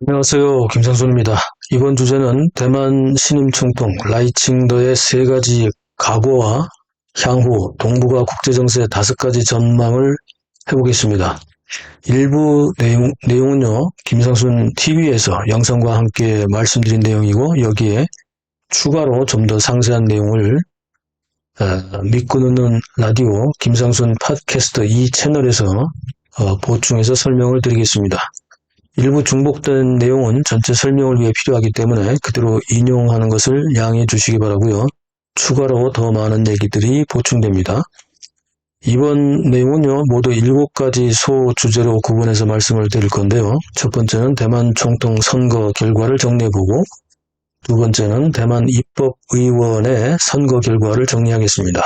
안녕하세요. 김상순입니다. 이번 주제는 대만 신임 총통 라이칭더의 세 가지 각오와 향후 동북아 국제정세 5가지 전망을 해보겠습니다. 일부 내용은요, 김상순 TV에서 영상과 함께 말씀드린 내용이고, 여기에 추가로 좀 더 상세한 내용을 믿고 듣는 라디오 김상순 팟캐스트 이 채널에서 보충해서 설명을 드리겠습니다. 일부 중복된 내용은 전체 설명을 위해 필요하기 때문에 그대로 인용하는 것을 양해해 주시기 바라고요. 추가로 더 많은 얘기들이 보충됩니다. 이번 내용은요, 모두 7가지 소주제로 구분해서 말씀을 드릴 건데요. 첫 번째는 대만 총통 선거 결과를 정리해보고, 두 번째는 대만 입법의원의 선거 결과를 정리하겠습니다.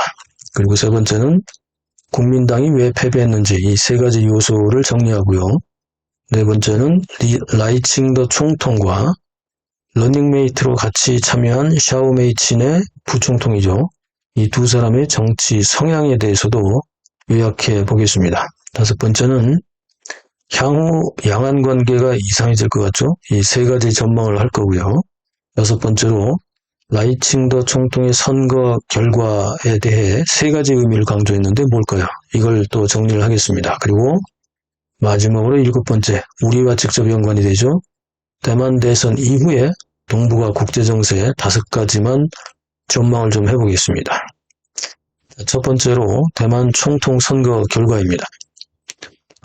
그리고 세 번째는 국민당이 왜 패배했는지 이 세 가지 요소를 정리하고요. 네 번째는 라이칭더 총통과 러닝메이트로 같이 참여한 샤오메이친의 부총통이죠. 이 두 사람의 정치 성향에 대해서도 요약해 보겠습니다. 다섯 번째는 향후 양안 관계가 이상해질 것 같죠? 이 세 가지 전망을 할 거고요. 여섯 번째로 라이칭더 총통의 선거 결과에 대해 세 가지 의미를 강조했는데 뭘까요? 이걸 또 정리를 하겠습니다. 그리고 마지막으로 7번째, 우리와 직접 연관이 되죠. 대만 대선 이후에 동북아 국제정세 5가지만 전망을 좀 해보겠습니다. 첫 번째로 대만 총통 선거 결과입니다.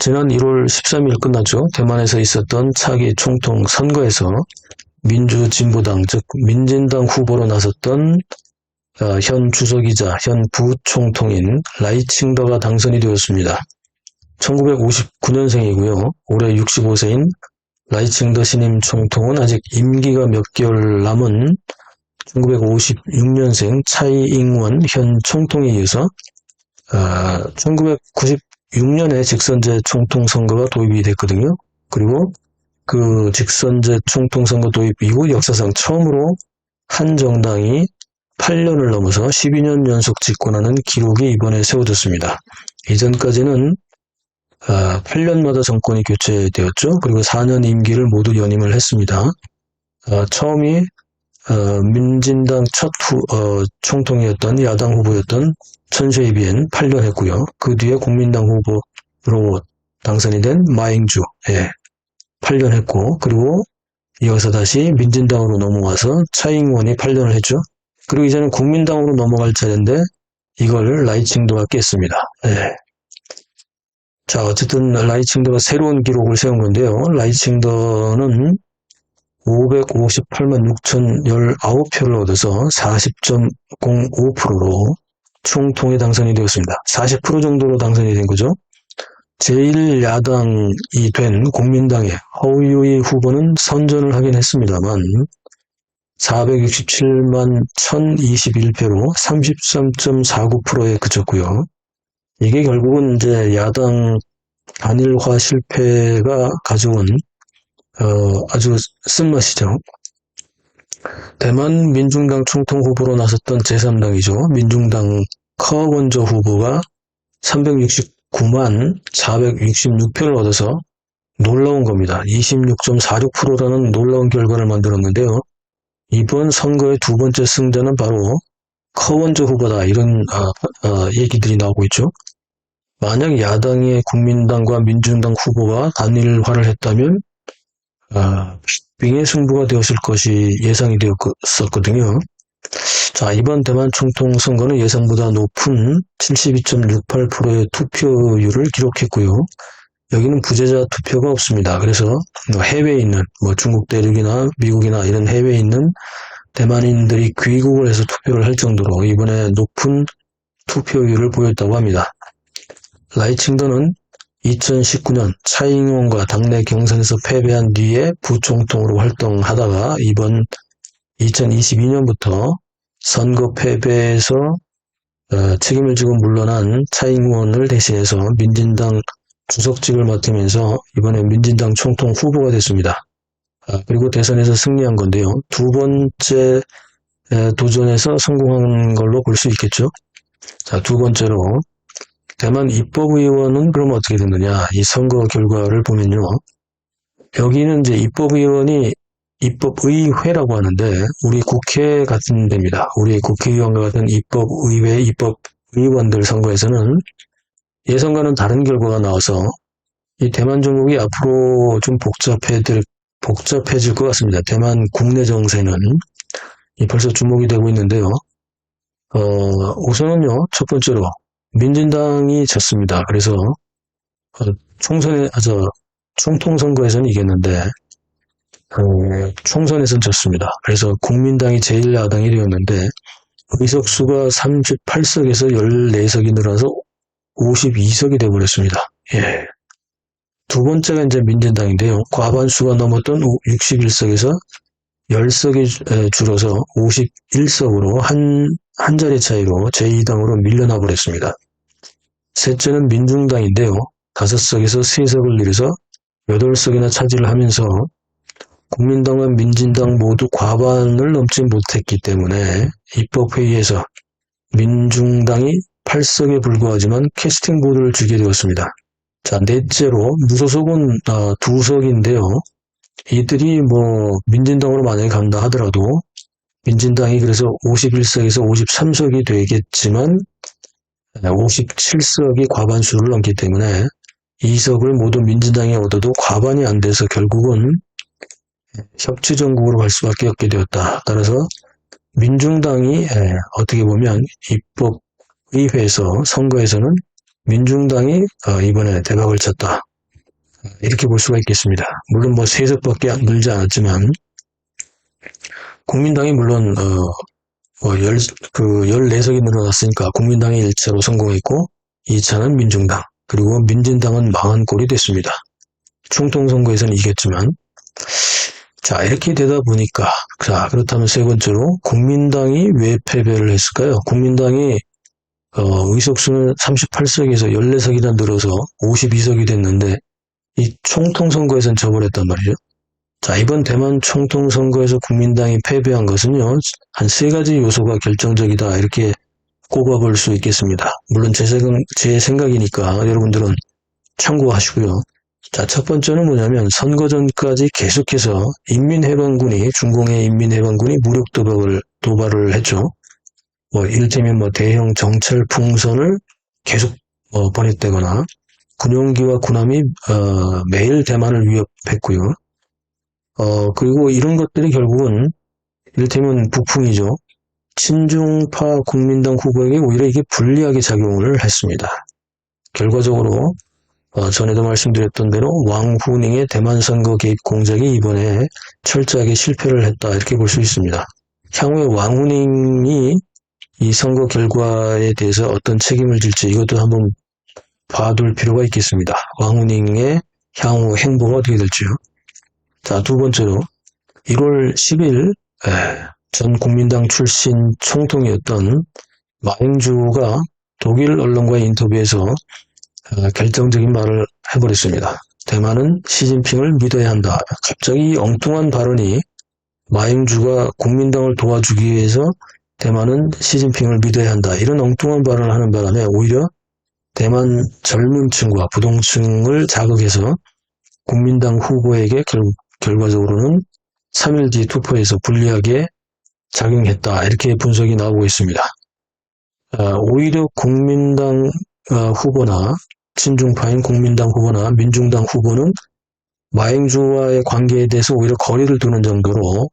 지난 1월 13일 끝났죠. 대만에서 있었던 차기 총통 선거에서 민주진보당, 즉 민진당 후보로 나섰던 현 주석이자 현 부총통인 라이칭더가 당선이 되었습니다. 1959년생이고요. 올해 65세인 라이칭더 신임 총통은 아직 임기가 몇 개월 남은 1956년생 차이잉원 현 총통에 이어서 1996년에 직선제 총통 선거가 도입이 됐거든요. 그리고 그 직선제 총통 선거 도입 이후 역사상 처음으로 한 정당이 8년을 넘어서 12년 연속 집권하는 기록이 이번에 세워졌습니다. 이전까지는 8년마다 정권이 교체되었죠. 그리고 4년 임기를 모두 연임을 했습니다. 처음이 민진당 첫 총통이었던 야당 후보였던 천쉐이비엔 8년 했고요. 그 뒤에 국민당 후보로 당선이 된 마잉주 8년 했고, 그리고 이어서 다시 민진당으로 넘어와서 차잉원이 8년을 했죠. 그리고 이제는 국민당으로 넘어갈 차례인데 이걸 라이칭더가 깼습니다. 자, 어쨌든 라이칭더가 새로운 기록을 세운 건데요. 라이칭더는 558만 6,019표를 얻어서 40.05%로 총통에 당선이 되었습니다. 40% 정도로 당선이 된 거죠. 제1야당이 된 국민당의 허우유이 후보는 선전을 하긴 했습니다만 467만 1,021표로 33.49%에 그쳤고요. 이게 결국은 이제 야당 단일화 실패가 가져온 아주 쓴맛이죠. 대만 민중당 총통 후보로 나섰던 제3당이죠. 민중당 커원저 후보가 369만 466표를 얻어서 놀라운 겁니다. 26.46%라는 놀라운 결과를 만들었는데요. 이번 선거의 두 번째 승자는 바로 커원저 후보다, 이런 얘기들이 나오고 있죠. 만약 야당의 국민당과 민중당 후보가 단일화를 했다면 빙의 승부가 되었을 것이 예상이 되었었거든요. 자, 이번 대만 총통 선거는 예상보다 높은 72.68%의 투표율을 기록했고요. 여기는 부재자 투표가 없습니다. 그래서 해외에 있는 중국 대륙이나 미국이나 이런 해외에 있는 대만인들이 귀국을 해서 투표를 할 정도로 이번에 높은 투표율을 보였다고 합니다. 라이칭더는 2019년 차잉원과 당내 경선에서 패배한 뒤에 부총통으로 활동하다가 이번 2022년부터 선거 패배에서 책임을 지고 물러난 차잉원을 대신해서 민진당 주석직을 맡으면서 이번에 민진당 총통 후보가 됐습니다. 그리고 대선에서 승리한 건데요. 두 번째 도전에서 성공한 걸로 볼 수 있겠죠. 자, 두 번째로 대만 입법의원은 그럼 어떻게 됐느냐. 이 선거 결과를 보면요. 여기는 이제 입법위원이 입법의회라고 하는데 우리 국회 같은 데입니다. 우리 국회의원과 같은 입법의회, 입법의원들 선거에서는 예상과는 다른 결과가 나와서 이 대만 정국이 앞으로 좀 복잡해질 것 같습니다. 대만 국내 정세는 벌써 주목이 되고 있는데요. 우선은요, 첫 번째로 민진당이 졌습니다. 그래서 총통 선거에서는 이겼는데 총선에서는 졌습니다. 그래서 국민당이 제1야당이 되었는데 의석수가 38석에서 14석이 늘어서 52석이 되어버렸습니다. 예. 두 번째가 이제 민진당인데요. 과반수가 넘었던 61석에서 10석이 줄어서 51석으로 한 자리 차이로 제2당으로 밀려나 버렸습니다. 셋째는 민중당인데요. 5석에서 3석을 늘려서 8석이나 차지를 하면서 국민당과 민진당 모두 과반을 넘지 못했기 때문에 입법회의에서 민중당이 8석에 불과하지만 캐스팅 보드를 주게 되었습니다. 자, 넷째로 무소속은 2석인데요. 이들이 민진당으로 만약에 간다 하더라도 민진당이 그래서 51석에서 53석이 되겠지만 57석이 과반수를 넘기 때문에 2석을 모두 민진당이 얻어도 과반이 안 돼서 결국은 협치정국으로 갈 수밖에 없게 되었다. 따라서 민중당이 어떻게 보면 입법의회에서 선거에서는 민중당이 이번에 대박을 쳤다. 이렇게 볼 수가 있겠습니다. 물론 3석밖에 늘지 않았지만 국민당이 물론 14석이 늘어났으니까 국민당이 1차로 성공했고 2차는 민중당, 그리고 민진당은 망한 꼴이 됐습니다. 총통선거에서는 이겼지만, 자, 이렇게 되다 보니까, 자, 그렇다면 세 번째로 국민당이 왜 패배를 했을까요? 국민당이 의석수는 38석에서 14석이나 늘어서 52석이 됐는데 이 총통선거에서는 져버렸단 말이죠. 자, 이번 대만 총통선거에서 국민당이 패배한 것은요, 한 3가지 요소가 결정적이다, 이렇게 꼽아볼 수 있겠습니다. 물론 제 생각이니까 여러분들은 참고하시고요. 자, 첫 번째는 뭐냐면 선거 전까지 계속해서 중공의 인민해방군이 무력 도발을 했죠. 이를테면 대형 정찰 풍선을 계속 보냈다거나 군용기와 군함이 매일 대만을 위협했고요. 그리고 이런 것들이 결국은 이를테면 북풍이죠. 친중파 국민당 후보에게 오히려 이게 불리하게 작용을 했습니다. 결과적으로 전에도 말씀드렸던 대로 왕후닝의 대만 선거 개입 공작이 이번에 철저하게 실패를 했다, 이렇게 볼 수 있습니다. 향후에 왕후닝이 이 선거 결과에 대해서 어떤 책임을 질지 이것도 한번 봐둘 필요가 있겠습니다. 왕후닝의 향후 행보가 어떻게 될지요. 자, 두 번째로 1월 10일 전 국민당 출신 총통이었던 마잉주가 독일 언론과의 인터뷰에서 결정적인 말을 해버렸습니다. 대만은 시진핑을 믿어야 한다. 갑자기 엉뚱한 발언이, 마잉주가 국민당을 도와주기 위해서 대만은 시진핑을 믿어야 한다, 이런 엉뚱한 발언을 하는 바람에 오히려 대만 젊은 층과 부동층을 자극해서 국민당 후보에게 결과적으로는 3일 뒤 투표에서 불리하게 작용했다, 이렇게 분석이 나오고 있습니다. 오히려 국민당 후보나 친중파인 국민당 후보나 민중당 후보는 마잉주와의 관계에 대해서 오히려 거리를 두는 정도로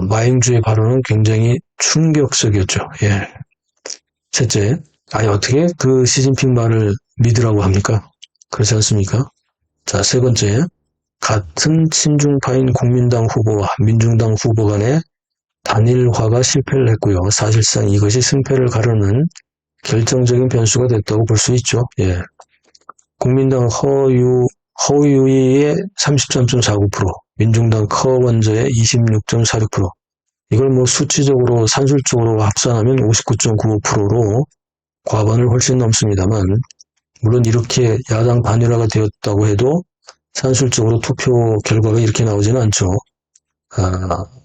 마잉주의 발언은 굉장히 충격적이었죠. 예. 셋째, 어떻게 그 시진핑 말을 믿으라고 합니까? 그렇지 않습니까? 자, 세 번째, 같은 친중파인 국민당 후보와 민중당 후보 간의 단일화가 실패를 했고요. 사실상 이것이 승패를 가르는 결정적인 변수가 됐다고 볼 수 있죠. 예. 국민당 허유이의 33.49%, 민중당 커원저의 26.46%, 이걸 수치적으로 산술적으로 합산하면 59.95%로 과반을 훨씬 넘습니다만, 물론 이렇게 야당 단일화가 되었다고 해도 산술적으로 투표 결과가 이렇게 나오지는 않죠.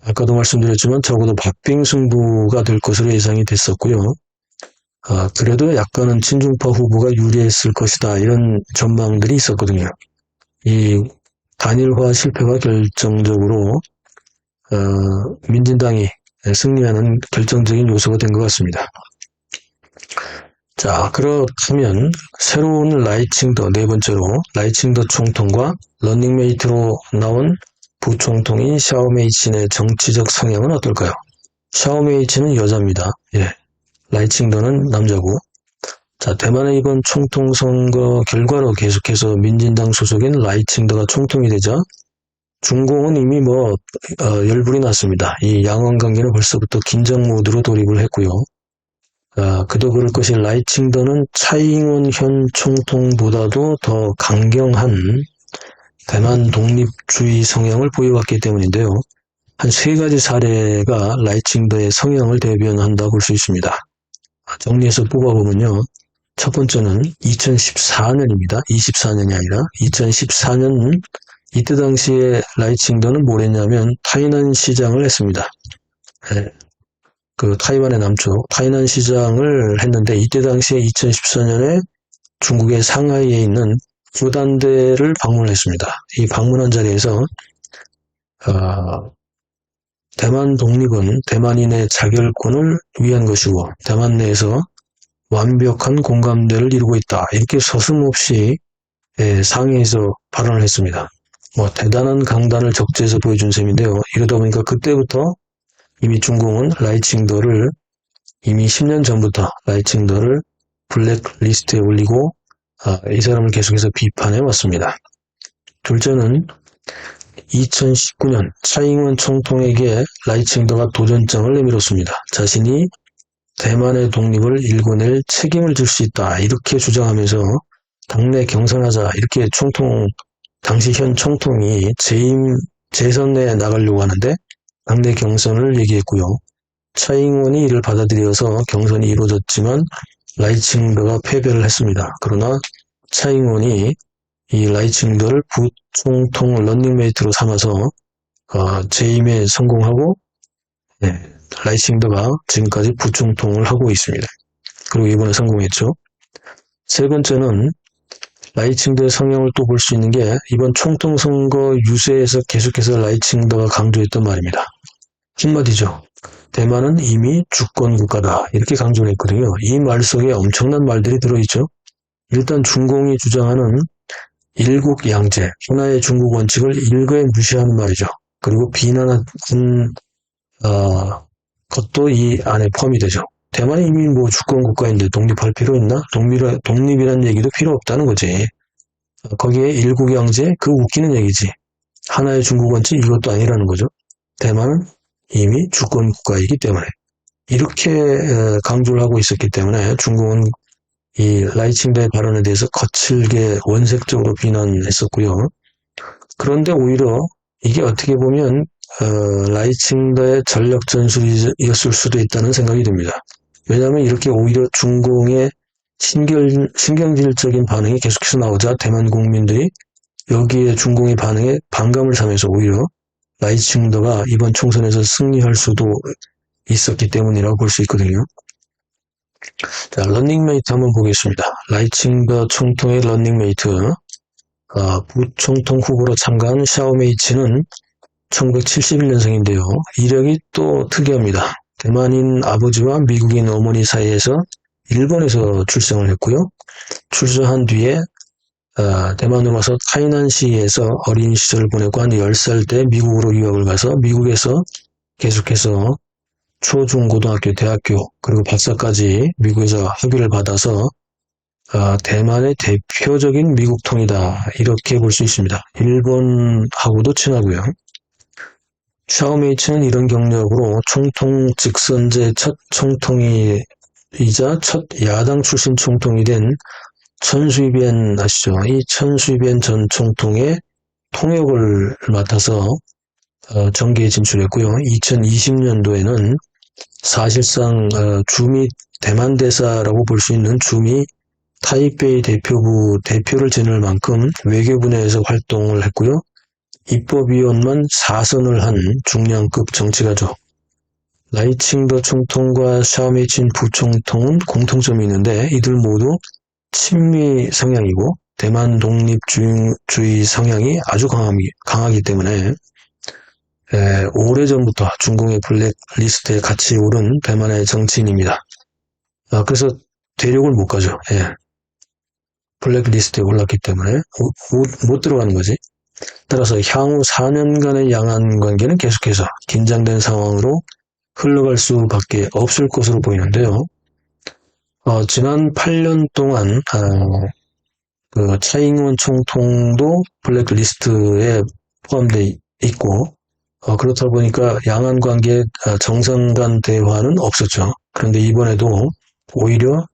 아까도 말씀드렸지만 적어도 박빙 승부가 될 것으로 예상이 됐었고요. 그래도 약간은 친중파 후보가 유리했을 것이다, 이런 전망들이 있었거든요. 이 단일화 실패가 결정적으로 민진당이 승리하는 결정적인 요소가 된 것 같습니다. 자, 그렇다면 새로운 라이칭더, 네 번째로 라이칭더 총통과 런닝메이트로 나온 부총통인 샤오메이친의 정치적 성향은 어떨까요? 샤오메이친은 여자입니다. 예, 라이칭더는 남자고. 자, 대만의 이번 총통 선거 결과로 계속해서 민진당 소속인 라이칭더가 총통이 되자 중공은 이미 열불이 났습니다. 이 양원 관계는 벌써부터 긴장 모드로 돌입을 했고요. 그도 그럴 것이 라이칭더는 차이잉원 현 총통보다도 더 강경한 대만 독립주의 성향을 보여왔기 때문인데요. 한 3가지 사례가 라이칭더의 성향을 대변한다 볼 수 있습니다. 정리해서 뽑아보면요. 첫 번째는 2014년입니다. 24년이 아니라 2014년 이때 당시에 라이칭더는 뭘 했냐면 타이난 시장을 했습니다. 네. 그 타이완의 남쪽 타이난 시장을 했는데 이때 당시에 2014년에 중국의 상하이에 있는 구단대를 방문했습니다. 이 방문한 자리에서 대만 독립은 대만인의 자결권을 위한 것이고 대만 내에서 완벽한 공감대를 이루고 있다. 이렇게 서슴없이 상해에서 발언을 했습니다. 대단한 강단을 적재해서 보여준 셈인데요. 이러다 보니까 그때부터 이미 중공은 라이칭더를 이미 10년 전부터 라이칭더를 블랙리스트에 올리고 이 사람을 계속해서 비판해 왔습니다. 둘째는 2019년 차이잉원 총통에게 라이칭더가 도전장을 내밀었습니다. 자신이 대만의 독립을 일궈낼 책임을 질 수 있다. 이렇게 주장하면서 당내 경선하자. 이렇게 당시 현 총통이 재선에 나가려고 하는데 당내 경선을 얘기했고요. 차이잉원이 이를 받아들여서 경선이 이루어졌지만 라이칭더가 패배를 했습니다. 그러나 차이잉원이 이 라이칭더를 부총통 런닝메이트로 삼아서 재임에 성공하고 라이칭더가 지금까지 부총통을 하고 있습니다. 그리고 이번에 성공했죠. 세 번째는 라이칭더의 성향을 또 볼 수 있는 게 이번 총통 선거 유세에서 계속해서 라이칭더가 강조했던 말입니다. 한마디죠. 대만은 이미 주권 국가다. 이렇게 강조를 했거든요. 이 말 속에 엄청난 말들이 들어있죠. 일단 중공이 주장하는 일국양제, 하나의 중국 원칙을 일거에 무시하는 말이죠. 그리고 비난한 것도 이 안에 포함이 되죠. 대만이 이미 주권 국가인데 독립할 필요 있나? 독립이라는 얘기도 필요 없다는 거지. 거기에 일국양제, 그 웃기는 얘기지. 하나의 중국 원칙, 이것도 아니라는 거죠. 대만은 이미 주권 국가이기 때문에. 이렇게 강조를 하고 있었기 때문에 중국은 이 라이칭더의 발언에 대해서 거칠게 원색적으로 비난했었고요. 그런데 오히려 이게 어떻게 보면 라이칭더의 전력 전술이었을 수도 있다는 생각이 듭니다. 왜냐하면 이렇게 오히려 중공의 신경질적인 반응이 계속해서 나오자 대만 국민들이 여기에 중공의 반응에 반감을 삼아서 오히려 라이칭더가 이번 총선에서 승리할 수도 있었기 때문이라고 볼 수 있거든요. 자, 런닝메이트 한번 보겠습니다. 라이칭더 총통의 런닝메이트, 부총통 후보로 참가한 샤오메이치는 1971년생인데요. 이력이 또 특이합니다. 대만인 아버지와 미국인 어머니 사이에서 일본에서 출생을 했고요. 출소한 뒤에 대만으로 와서 타이난시에서 어린 시절을 보냈고 한 10살 때 미국으로 유학을 가서 미국에서 계속해서 초중고등학교, 대학교 그리고 박사까지 미국에서 학위를 받아서 대만의 대표적인 미국통이다 이렇게 볼 수 있습니다. 일본하고도 친하고요. 샤오메이츠는 이런 경력으로 총통 직선제 첫 총통이자 첫 야당 출신 총통이 된 천수이비엔 아시죠? 이 천수이비엔 전 총통의 통역을 맡아서 정계에 진출했고요. 2020년도에는 사실상 주미 대만대사라고 볼 수 있는 주미 타이베이 대표부 대표를 지낼 만큼 외교부 내에서 활동을 했고요. 입법위원만 4선을 한 중량급 정치가죠. 라이칭더 총통과 샤오메이친 부총통은 공통점이 있는데 이들 모두 친미 성향이고 대만 독립주의 성향이 아주 강하기 때문에 오래전부터 중공의 블랙리스트에 같이 오른 대만의 정치인입니다. 그래서 대륙을 못 가죠. 블랙리스트에 올랐기 때문에 못 들어가는 거지. 따라서 향후 4년간의 양안 관계는 계속해서 긴장된 상황으로 흘러갈 수밖에 없을 것으로 보이는데요. 지난 8년 동안 그 차이잉원 총통도 블랙리스트에 포함되어 있고 그렇다 보니까 양안 관계 정상 간 대화는 없었죠. 그런데 이번에도 오히려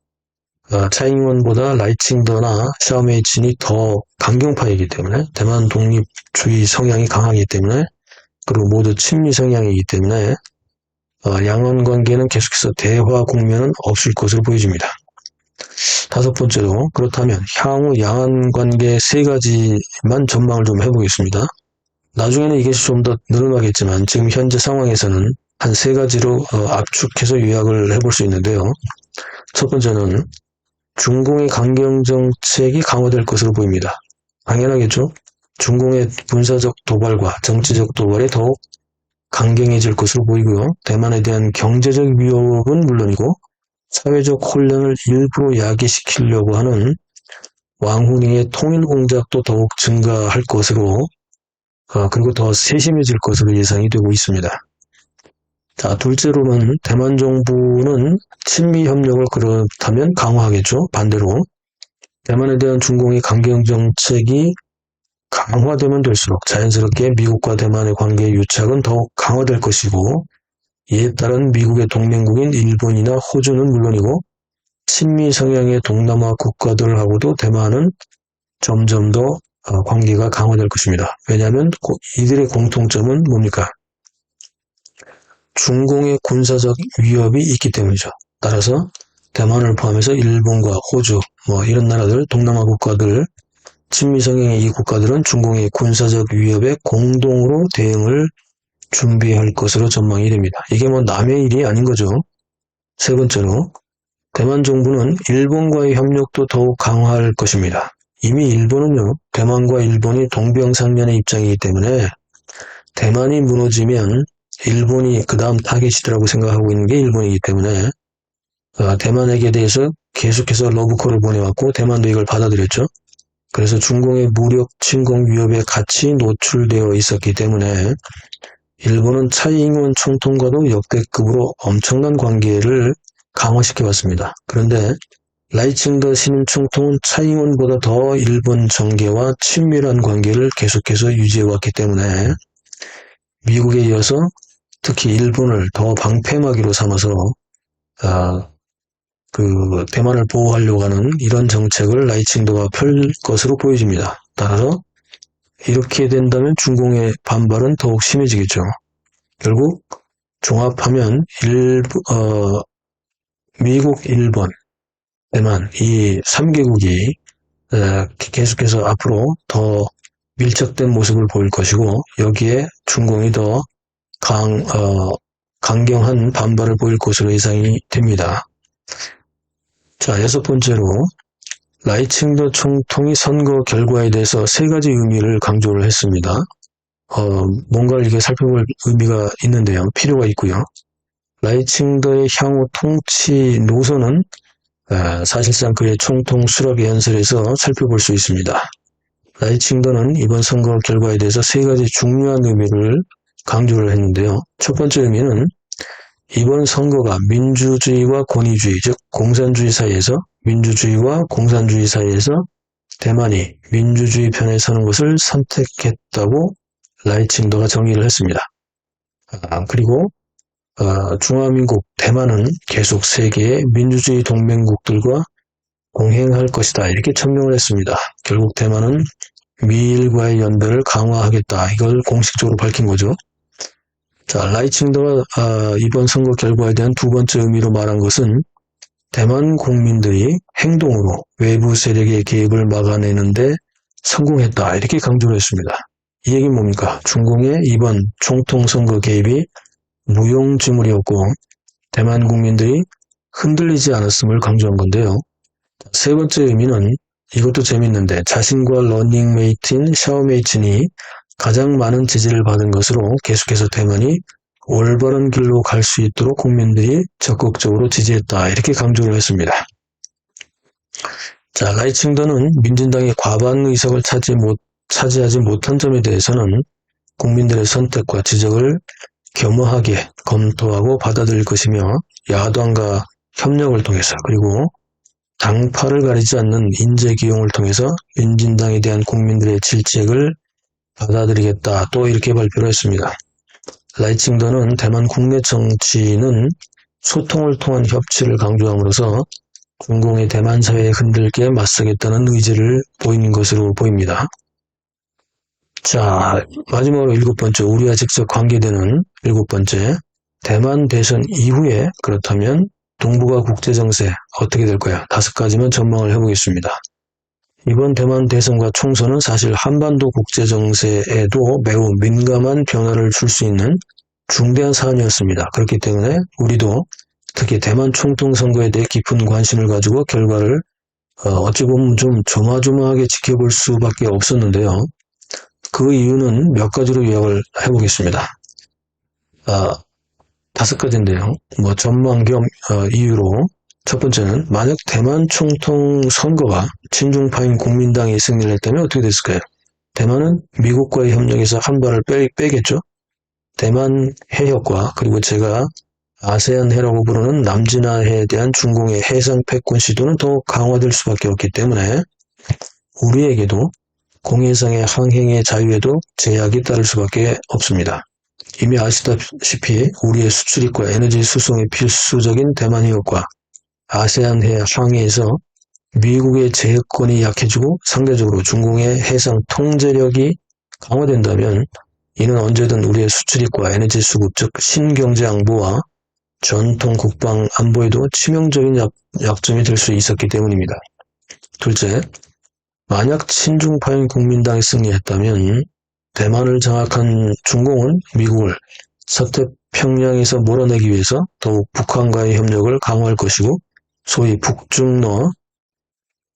차이잉원보다 라이칭더나 샤오메이친이 더 강경파이기 때문에 대만 독립주의 성향이 강하기 때문에 그리고 모두 친미 성향이기 때문에 양안 관계는 계속해서 대화 국면은 없을 것으로 보여집니다. 다섯 번째로 그렇다면 향후 양안 관계 세 가지만 전망을 좀 해보겠습니다. 나중에는 이것이 좀 더 늘어나겠지만 지금 현재 상황에서는 한 세 가지로 압축해서 요약을 해볼 수 있는데요. 첫 번째는 중공의 강경정책이 강화될 것으로 보입니다. 당연하겠죠. 중공의 군사적 도발과 정치적 도발이 더욱 강경해질 것으로 보이고요. 대만에 대한 경제적 위협은 물론이고 사회적 혼란을 일부러 야기시키려고 하는 왕후닝의 통일 공작도 더욱 증가할 것으로 그리고 더 세심해질 것으로 예상이 되고 있습니다. 자, 둘째로는 대만 정부는 친미 협력을 그렇다면 강화하겠죠. 반대로 대만에 대한 중공의 강경정책이 강화되면 될수록 자연스럽게 미국과 대만의 관계의 유착은 더욱 강화될 것이고 이에 따른 미국의 동맹국인 일본이나 호주는 물론이고 친미 성향의 동남아 국가들하고도 대만은 점점 더 관계가 강화될 것입니다. 왜냐하면 이들의 공통점은 뭡니까? 중공의 군사적 위협이 있기 때문이죠. 따라서 대만을 포함해서 일본과 호주 이런 나라들, 동남아 국가들, 친미 성향의 이 국가들은 중공의 군사적 위협에 공동으로 대응을 준비할 것으로 전망이 됩니다. 이게 남의 일이 아닌 거죠. 세 번째로 대만 정부는 일본과의 협력도 더욱 강화할 것입니다. 이미 일본은요, 대만과 일본이 동병상련의 입장이기 때문에 대만이 무너지면 일본이 그 다음 타겟이라고 생각하고 있는 게 일본이기 때문에 대만에게 대해서 계속해서 러브콜을 보내왔고 대만도 이걸 받아들였죠. 그래서 중공의 무력 침공 위협에 같이 노출되어 있었기 때문에 일본은 차이잉원 총통과도 역대급으로 엄청난 관계를 강화시켜왔습니다. 그런데 라이칭더 신임 총통은 차이잉원보다 더 일본 정계와 친밀한 관계를 계속해서 유지해왔기 때문에 미국에 이어서 특히 일본을 더 방패막이로 삼아서 대만을 보호하려고 하는 이런 정책을 라이칭더가 펼 것으로 보여집니다. 따라서 이렇게 된다면 중공의 반발은 더욱 심해지겠죠. 결국 종합하면 미국, 일본, 대만 이 3개국이 계속해서 앞으로 더 밀착된 모습을 보일 것이고 여기에 중공이 더 강경한 반발을 보일 것으로 예상이 됩니다. 자, 여섯 번째로 라이칭더 총통이 선거 결과에 대해서 세 가지 의미를 강조를 했습니다. 뭔가를 이렇게 살펴볼 의미가 있는데요. 필요가 있고요. 라이칭더의 향후 통치 노선은 사실상 그의 총통 수락의 연설에서 살펴볼 수 있습니다. 라이칭더는 이번 선거 결과에 대해서 세 가지 중요한 의미를 강조를 했는데요. 첫 번째 의미는 이번 선거가 민주주의와 권위주의, 즉 공산주의 사이에서 민주주의와 공산주의 사이에서 대만이 민주주의 편에 서는 것을 선택했다고 라이칭더가 정의를 했습니다. 그리고 중화민국 대만은 계속 세계의 민주주의 동맹국들과 공행할 것이다 이렇게 천명을 했습니다. 결국 대만은 미일과의 연대를 강화하겠다 이걸 공식적으로 밝힌 거죠. 자, 라이칭더가 이번 선거 결과에 대한 두 번째 의미로 말한 것은 대만 국민들이 행동으로 외부 세력의 개입을 막아내는데 성공했다 이렇게 강조를 했습니다. 이 얘기는 뭡니까? 중공의 이번 총통 선거 개입이 무용지물이었고 대만 국민들이 흔들리지 않았음을 강조한 건데요. 세 번째 의미는 이것도 재밌는데 자신과 러닝메이트인 샤오메이츠니 가장 많은 지지를 받은 것으로 계속해서 대만이 올바른 길로 갈 수 있도록 국민들이 적극적으로 지지했다. 이렇게 강조를 했습니다. 자, 라이칭더는 민진당이 과반 의석을 차지하지 못한 점에 대해서는 국민들의 선택과 지적을 겸허하게 검토하고 받아들일 것이며 야당과 협력을 통해서 그리고 당파를 가리지 않는 인재기용을 통해서 민진당에 대한 국민들의 질책을 받아들이겠다. 또 이렇게 발표를 했습니다. 라이칭더는 대만 국내 정치는 소통을 통한 협치를 강조함으로써 중공의 대만 사회에 흔들게 맞서겠다는 의지를 보이는 것으로 보입니다. 자, 마지막으로 7번째, 우리와 직접 관계되는 7번째, 대만 대선 이후에 그렇다면 동북아 국제정세 어떻게 될까요? 5가지만 전망을 해보겠습니다. 이번 대만 대선과 총선은 사실 한반도 국제정세에도 매우 민감한 변화를 줄 수 있는 중대한 사안이었습니다. 그렇기 때문에 우리도 특히 대만 총통선거에 대해 깊은 관심을 가지고 결과를 어찌 보면 좀 조마조마하게 지켜볼 수밖에 없었는데요. 그 이유는 몇 가지로 요약을 해보겠습니다. 5가지인데요. 전망 겸 이유로 첫 번째는 만약 대만 총통 선거가 친중파인 국민당이 승리를 했다면 어떻게 됐을까요? 대만은 미국과의 협력에서 한 발을 빼겠죠. 대만 해협과 그리고 제가 아세안해라고 부르는 남진아해에 대한 중공의 해상 패권 시도는 더 강화될 수밖에 없기 때문에 우리에게도 공해상의 항행의 자유에도 제약이 따를 수밖에 없습니다. 이미 아시다시피 우리의 수출입과 에너지 수송이 필수적인 대만 해협과 아세안해 항해에서 미국의 제어권이 약해지고 상대적으로 중공의 해상 통제력이 강화된다면 이는 언제든 우리의 수출입과 에너지 수급 즉 신경제 안보와 전통 국방 안보에도 치명적인 약점이 될 수 있었기 때문입니다. 둘째, 만약 친중파인 국민당이 승리했다면 대만을 장악한 중공은 미국을 서태평양에서 몰아내기 위해서 더욱 북한과의 협력을 강화할 것이고 소위 북중러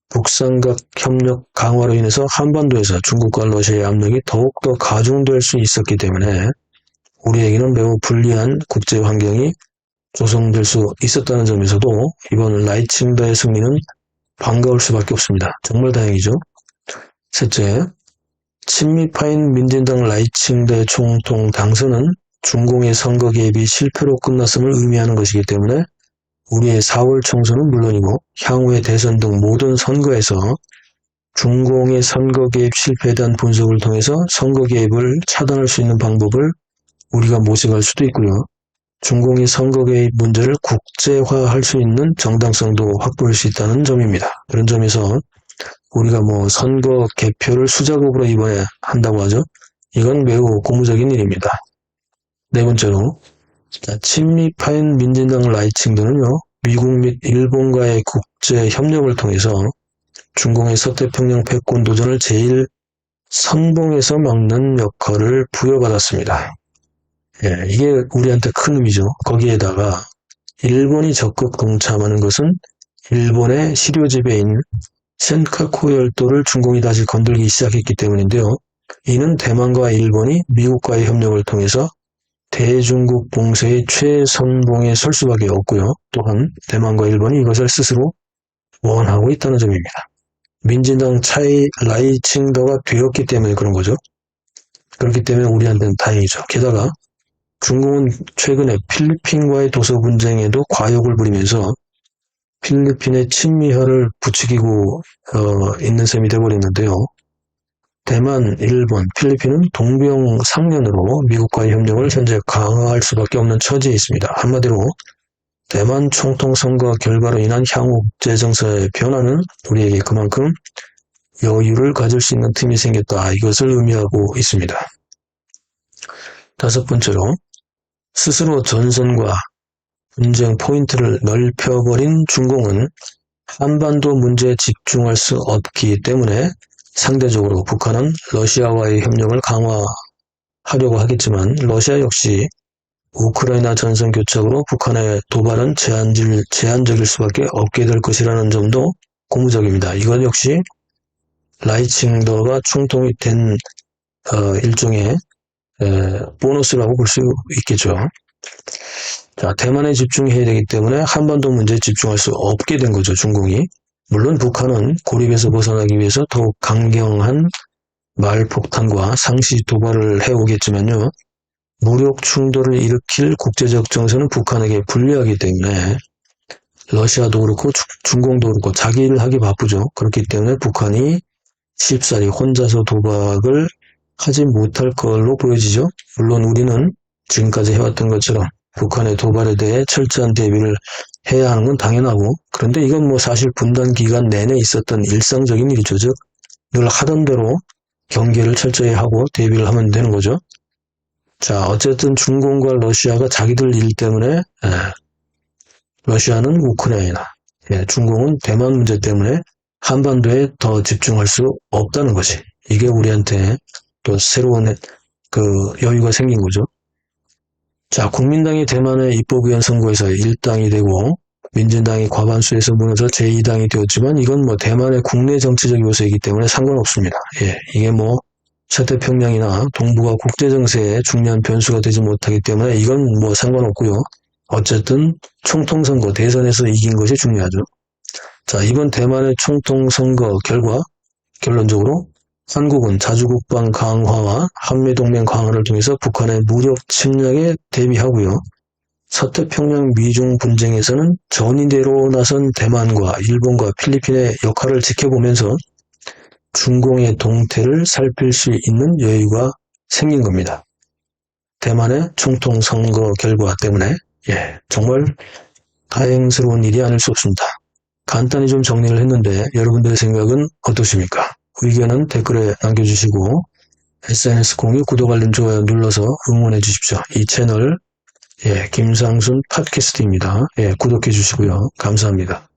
북삼각 협력 강화로 인해서 한반도에서 중국과 러시아의 압력이 더욱더 가중될 수 있었기 때문에 우리에게는 매우 불리한 국제 환경이 조성될 수 있었다는 점에서도 이번 라이칭더의 승리는 반가울 수밖에 없습니다. 정말 다행이죠. 셋째, 친미파인 민진당 라이칭더 총통 당선은 중공의 선거 개입이 실패로 끝났음을 의미하는 것이기 때문에 우리의 4월 총선은 물론이고 향후의 대선 등 모든 선거에서 중공의 선거 개입 실패에 대한 분석을 통해서 선거 개입을 차단할 수 있는 방법을 우리가 모색할 수도 있고요. 중공의 선거 개입 문제를 국제화할 수 있는 정당성도 확보할 수 있다는 점입니다. 그런 점에서 우리가 선거 개표를 수작업으로 이번에 한다고 하죠. 이건 매우 고무적인 일입니다. 네 번째로 친미파인 민진당 라이칭더는요. 미국 및 일본과의 국제 협력을 통해서 중공의 서태평양 패권 도전을 제일 선봉에서 막는 역할을 부여받았습니다. 이게 우리한테 큰 의미죠. 거기에다가 일본이 적극 동참하는 것은 일본의 시료 지배인 센카쿠 열도를 중공이 다시 건들기 시작했기 때문인데요. 이는 대만과 일본이 미국과의 협력을 통해서 대중국 봉쇄의 최선봉에 설 수밖에 없고요. 또한 대만과 일본이 이것을 스스로 원하고 있다는 점입니다. 민진당 라이칭더가 되었기 때문에 그런 거죠. 그렇기 때문에 우리한테는 다행이죠. 게다가 중국은 최근에 필리핀과의 도서 분쟁에도 과욕을 부리면서 필리핀의 친미화를 부추기고 있는 셈이 되어버렸는데요. 대만, 일본, 필리핀은 동병상련으로 미국과의 협력을 현재 강화할 수밖에 없는 처지에 있습니다. 한마디로 대만 총통 선거 결과로 인한 향후 국제정세의 변화는 우리에게 그만큼 여유를 가질 수 있는 틈이 생겼다. 이것을 의미하고 있습니다. 다섯 번째로 스스로 전선과 분쟁 포인트를 넓혀버린 중공은 한반도 문제에 집중할 수 없기 때문에 상대적으로 북한은 러시아와의 협력을 강화하려고 하겠지만 러시아 역시 우크라이나 전선 교착으로 북한의 도발은 제한적일 수밖에 없게 될 것이라는 점도 고무적입니다. 이건 역시 라이칭더가 충통이 된 일종의 보너스라고 볼 수 있겠죠. 자, 대만에 집중해야 되기 때문에 한반도 문제에 집중할 수 없게 된 거죠, 중공이. 물론 북한은 고립에서 벗어나기 위해서 더욱 강경한 말폭탄과 상시 도발을 해오겠지만요. 무력 충돌을 일으킬 국제적 정세는 북한에게 불리하기 때문에 러시아도 그렇고 중공도 그렇고 자기 일을 하기 바쁘죠. 그렇기 때문에 북한이 쉽사리 혼자서 도박을 하지 못할 걸로 보여지죠. 물론 우리는 지금까지 해왔던 것처럼 북한의 도발에 대해 철저한 대비를 해야 하는 건 당연하고, 그런데 이건 뭐 사실 분단 기간 내내 있었던 일상적인 일이죠. 즉 늘 하던 대로 경계를 철저히 하고 대비를 하면 되는 거죠. 자, 어쨌든 중공과 러시아가 자기들 일 때문에 러시아는 우크라이나, 중공은 대만 문제 때문에 한반도에 더 집중할 수 없다는 것이, 이게 우리한테 또 새로운 여유가 생긴 거죠. 자, 국민당이 대만의 입법위원 선거에서 1당이 되고 민진당이 과반수에서 무너져 제2당이 되었지만 이건 뭐 대만의 국내 정치적 요소이기 때문에 상관없습니다. 이게 뭐 서태평양이나 동북아 국제정세에 중요한 변수가 되지 못하기 때문에 이건 뭐 상관없고요. 어쨌든 총통선거 대선에서 이긴 것이 중요하죠. 자, 이번 대만의 총통선거 결과 결론적으로 한국은 자주국방 강화와 한미동맹 강화를 통해서 북한의 무력 침략에 대비하고요. 서태평양 미중 분쟁에서는 전위대로 나선 대만과 일본과 필리핀의 역할을 지켜보면서 중공의 동태를 살필 수 있는 여유가 생긴 겁니다. 대만의 총통선거 결과 때문에 정말 다행스러운 일이 아닐 수 없습니다. 간단히 좀 정리를 했는데 여러분들의 생각은 어떠십니까? 의견은 댓글에 남겨주시고 SNS 공유, 구독, 알림, 좋아요 눌러서 응원해 주십시오. 이 채널 김상순 팟캐스트입니다. 구독해 주시고요. 감사합니다.